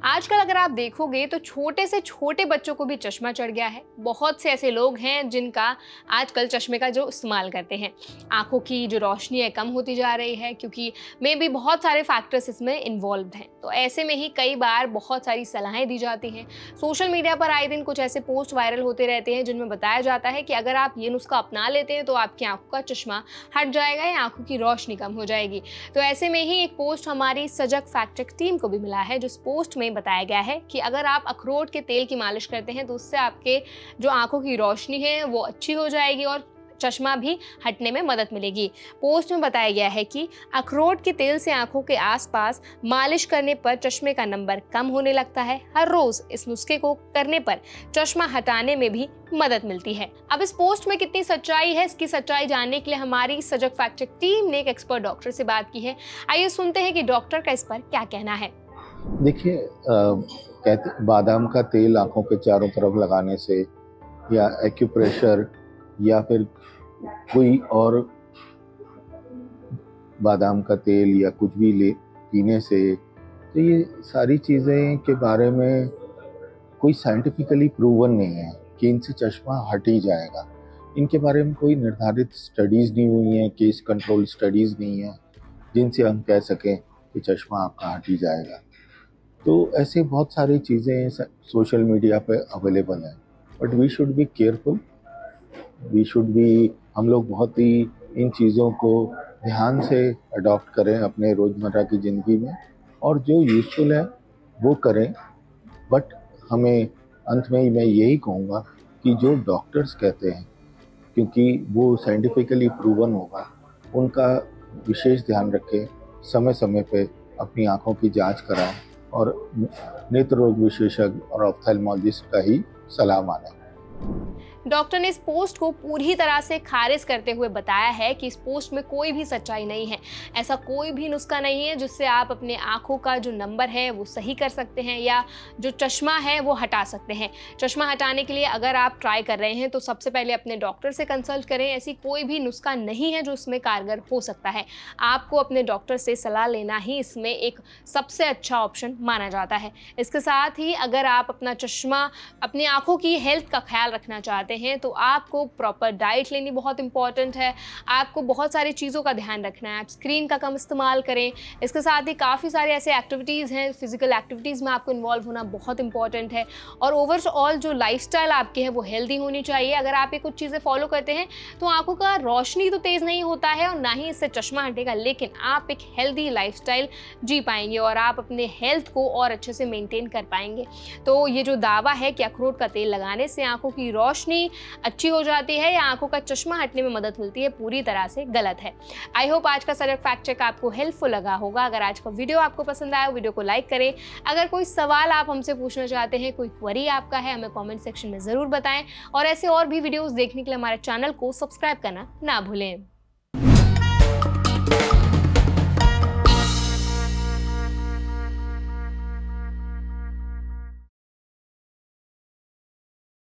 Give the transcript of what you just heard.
आजकल अगर आप देखोगे तो छोटे से छोटे बच्चों को भी चश्मा चढ़ गया है। बहुत से ऐसे लोग हैं जिनका आजकल चश्मे का जो इस्तेमाल करते हैं। आंखों की जो रोशनी है कम होती जा रही है क्योंकि मे बी बहुत सारे फैक्टर्स इसमें इन्वॉल्व्ड हैं। तो ऐसे में ही कई बार बहुत सारी सलाहें दी जाती हैं। सोशल मीडिया पर आए दिन कुछ ऐसे पोस्ट वायरल होते रहते हैं जिनमें बताया जाता है कि अगर आप ये नुस्खा अपना लेते हैं तो आपकी आंखों का चश्मा हट जाएगा या आंखों की रोशनी कम हो जाएगी। तो ऐसे में ही एक पोस्ट हमारी सजग फैक्ट चेक टीम को भी मिला है, जिस पोस्ट में बताया गया है कि अगर आप अखरोट के तेल की मालिश करते हैं तो उससे आपके जो आंखों की रोशनी है वो अच्छी हो जाएगी और चश्मा भी हटने में मदद मिलेगी। पोस्ट में बताया गया है कि अखरोट के तेल से आंखों के आसपास मालिश करने पर चश्मे का नंबर कम होने लगता है। हर रोज इस नुस्खे को करने पर चश्मा हटाने में भी मदद मिलती है। अब इस पोस्ट में कितनी सच्चाई है, इसकी सच्चाई जानने के लिए हमारी सजग फैक्ट चेक टीम ने एक एक्सपर्ट डॉक्टर से बात की है। आइए सुनते हैं कि डॉक्टर का इस पर क्या कहना है। देखिए, कहते बादाम का तेल आंखों के चारों तरफ लगाने से या एक्यूप्रेशर या फिर कोई और बादाम का तेल या कुछ भी ले पीने से, तो ये सारी चीज़ें के बारे में कोई साइंटिफिकली प्रूवन नहीं है कि इनसे चश्मा हट ही जाएगा। इनके बारे में कोई निर्धारित स्टडीज़ नहीं हुई हैं, केस कंट्रोल स्टडीज़ नहीं हैं जिनसे हम कह सकें कि चश्मा आपका हट ही जाएगा। तो ऐसे बहुत सारी चीज़ें सोशल मीडिया पे अवेलेबल हैं, but we should be careful. हम लोग बहुत ही इन चीज़ों को ध्यान से अडॉप्ट करें अपने रोज़मर्रा की ज़िंदगी में, और जो यूज़फुल है वो करें। बट हमें अंत में मैं यही कहूँगा कि जो डॉक्टर्स कहते हैं, क्योंकि वो साइंटिफिकली प्रूवन होगा, उनका विशेष ध्यान रखें। समय समय पे अपनी आँखों की जांच कराएं और नेत्र रोग विशेषज्ञ और ऑफ्थेल्मोलॉजिस्ट का ही सलाह मानें। डॉक्टर ने इस पोस्ट को पूरी तरह से खारिज करते हुए बताया है कि इस पोस्ट में कोई भी सच्चाई नहीं है। ऐसा कोई भी नुस्खा नहीं है जिससे आप अपने आंखों का जो नंबर है वो सही कर सकते हैं या जो चश्मा है वो हटा सकते हैं। चश्मा हटाने के लिए अगर आप ट्राई कर रहे हैं तो सबसे पहले अपने डॉक्टर से कंसल्ट करें। ऐसी कोई भी नुस्खा नहीं है जो इसमें कारगर हो सकता है। आपको अपने डॉक्टर से सलाह लेना ही इसमें एक सबसे अच्छा ऑप्शन माना जाता है। इसके साथ ही अगर आप अपना चश्मा, अपनी आंखों की हेल्थ का ख्याल रखना चाहते हैं तो आपको प्रॉपर डाइट लेनी बहुत इंपॉर्टेंट है। आपको बहुत सारी चीज़ों का ध्यान रखना है। आप स्क्रीन का कम इस्तेमाल करें। इसके साथ ही काफ़ी सारे ऐसे एक्टिविटीज़ हैं, फिजिकल एक्टिविटीज़ में आपको इन्वॉल्व होना बहुत इंपॉर्टेंट है। और ओवरऑल जो लाइफस्टाइल आपके है वो हेल्दी होनी चाहिए। अगर आप ये कुछ चीज़ें फॉलो करते हैं तो आंखों का रोशनी तो तेज़ नहीं होता है और ना ही इससे चश्मा हटेगा, लेकिन आप एक हेल्दी लाइफस्टाइल जी पाएंगे और आप अपने हेल्थ को और अच्छे से मेंटेन कर पाएंगे। तो ये जो दावा है कि अखरोट का तेल लगाने से आंखों की रोशनी अच्छी हो जाती है या आंखों का चश्मा हटने में मदद मिलती है, पूरी तरह से गलत है। आई होप आज का सजग फैक्ट चेक आपको हेल्पफुल लगा होगा। अगर आज का वीडियो आपको पसंद आया, वीडियो को लाइक करें। अगर कोई सवाल आप हमसे पूछना चाहते हैं, कोई क्वेरी आपका है, हमें कमेंट सेक्शन में ज़रूर बताएं। और ऐसे और भी वीडियोस देखने के लिए हमारे चैनल को सब्सक्राइब करना ना भूलें।